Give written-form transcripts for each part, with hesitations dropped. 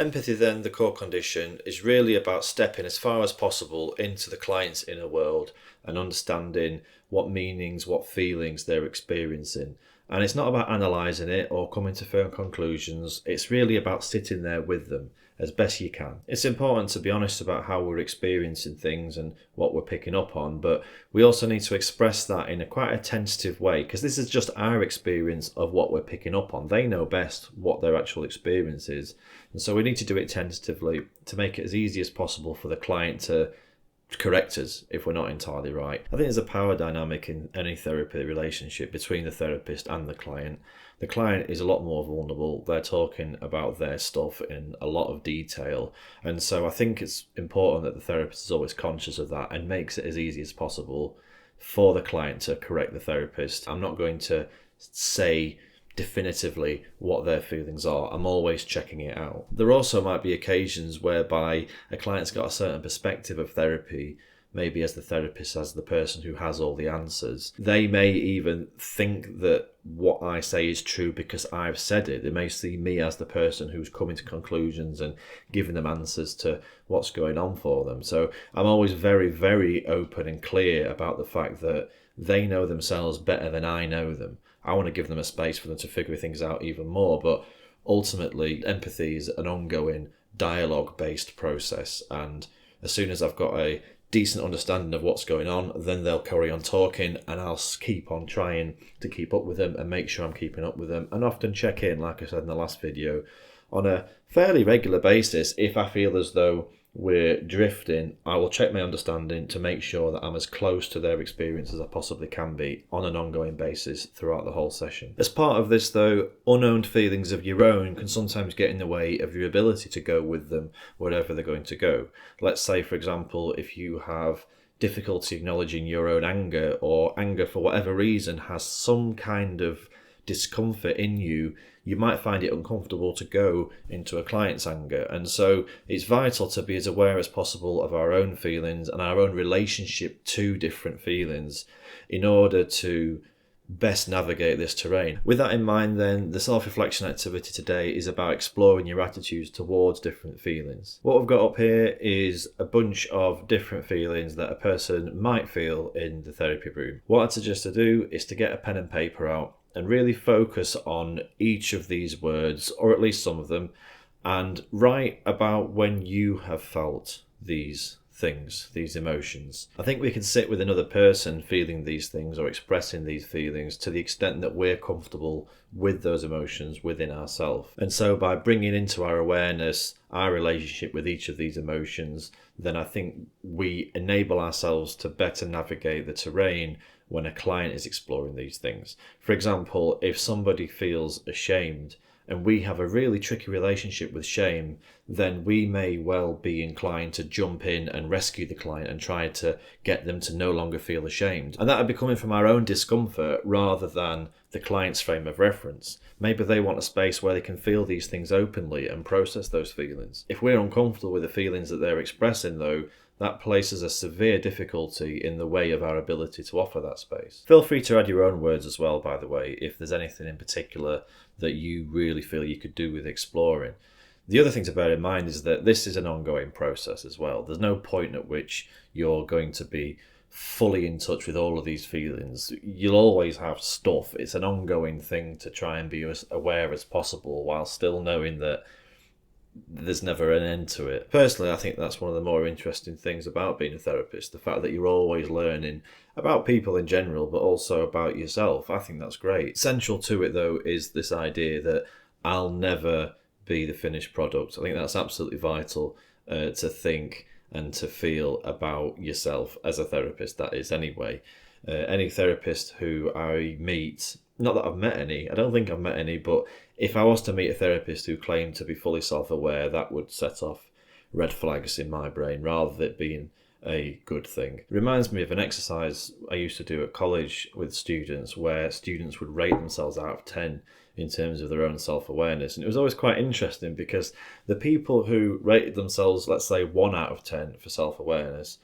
Empathy then, the core condition, is really about stepping as far as possible into the client's inner world and understanding what meanings, what feelings they're experiencing. And it's not about analysing it or coming to firm conclusions. It's really about sitting there with them as best you can. It's important to be honest about how we're experiencing things and what we're picking up on, but we also need to express that in a quite a tentative way, because this is just our experience of what we're picking up on. They know best what their actual experience is. And so we need to do it tentatively to make it as easy as possible for the client to correct us if we're not entirely right. I think there's a power dynamic in any therapy relationship between the therapist and the client. The client is a lot more vulnerable. They're talking about their stuff in a lot of detail. And so I think it's important that the therapist is always conscious of that and makes it as easy as possible for the client to correct the therapist. I'm not going to say definitively what their feelings are. I'm always checking it out. There also might be occasions whereby a client's got a certain perspective of therapy, maybe as the therapist, as the person who has all the answers. They may even think that what I say is true because I've said it. They may see me as the person who's coming to conclusions and giving them answers to what's going on for them. So I'm always very, very open and clear about the fact that they know themselves better than I know them. I want to give them a space for them to figure things out even more, but ultimately empathy is an ongoing dialogue-based process, and as soon as I've got a decent understanding of what's going on, then they'll carry on talking and I'll keep on trying to keep up with them and make sure I'm keeping up with them, and often check in, like I said in the last video, on a fairly regular basis. If I feel as though we're drifting, I will check my understanding to make sure that I'm as close to their experience as I possibly can be on an ongoing basis throughout the whole session. As part of this though, unowned feelings of your own can sometimes get in the way of your ability to go with them wherever they're going to go. Let's say, for example, if you have difficulty acknowledging your own anger, or anger for whatever reason has some kind of discomfort in you, you might find it uncomfortable to go into a client's anger. And so it's vital to be as aware as possible of our own feelings and our own relationship to different feelings in order to best navigate this terrain. With that in mind then, the self-reflection activity today is about exploring your attitudes towards different feelings. What we've got up here is a bunch of different feelings that a person might feel in the therapy room. What I'd suggest to do is to get a pen and paper out and really focus on each of these words, or at least some of them, and write about when you have felt these things, these emotions. I think we can sit with another person feeling these things or expressing these feelings to the extent that we're comfortable with those emotions within ourselves. And so by bringing into our awareness our relationship with each of these emotions, then I think we enable ourselves to better navigate the terrain when a client is exploring these things. For example, if somebody feels ashamed and we have a really tricky relationship with shame, then we may well be inclined to jump in and rescue the client and try to get them to no longer feel ashamed. And that would be coming from our own discomfort rather than the client's frame of reference. Maybe they want a space where they can feel these things openly and process those feelings. If we're uncomfortable with the feelings that they're expressing though, that places a severe difficulty in the way of our ability to offer that space. Feel free to add your own words as well, by the way, if there's anything in particular that you really feel you could do with exploring. The other thing to bear in mind is that this is an ongoing process as well. There's no point at which you're going to be fully in touch with all of these feelings. You'll always have stuff. It's an ongoing thing to try and be as aware as possible while still knowing that there's never an end to it. Personally, I think that's one of the more interesting things about being a therapist, the fact that you're always learning about people in general, but also about yourself. I think that's great. Central to it, though, is this idea that I'll never be the finished product. I think that's absolutely vital to think and to feel about yourself as a therapist, that is, anyway. Any therapist who I meet, not that I've met any, I don't think I've met any, but if I was to meet a therapist who claimed to be fully self-aware, that would set off red flags in my brain rather than it being a good thing. It reminds me of an exercise I used to do at college with students where students would rate themselves out of 10 in terms of their own self-awareness. And it was always quite interesting because the people who rated themselves, let's say 1 out of 10 for self-awareness,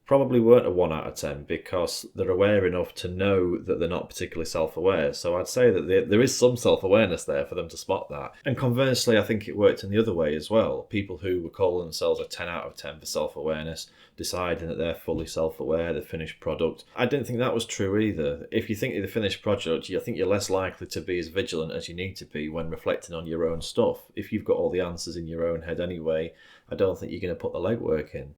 probably weren't a 1 out of 10 because they're aware enough to know that they're not particularly self-aware. So I'd say that there is some self-awareness there for them to spot that. And conversely, I think it worked in the other way as well. People who were calling themselves a 10 out of 10 for self-awareness, deciding that they're fully self-aware, the finished product. I didn't think that was true either. If you think you're the finished product, I think you're less likely to be as vigilant as you need to be when reflecting on your own stuff. If you've got all the answers in your own head anyway, I don't think you're going to put the legwork in.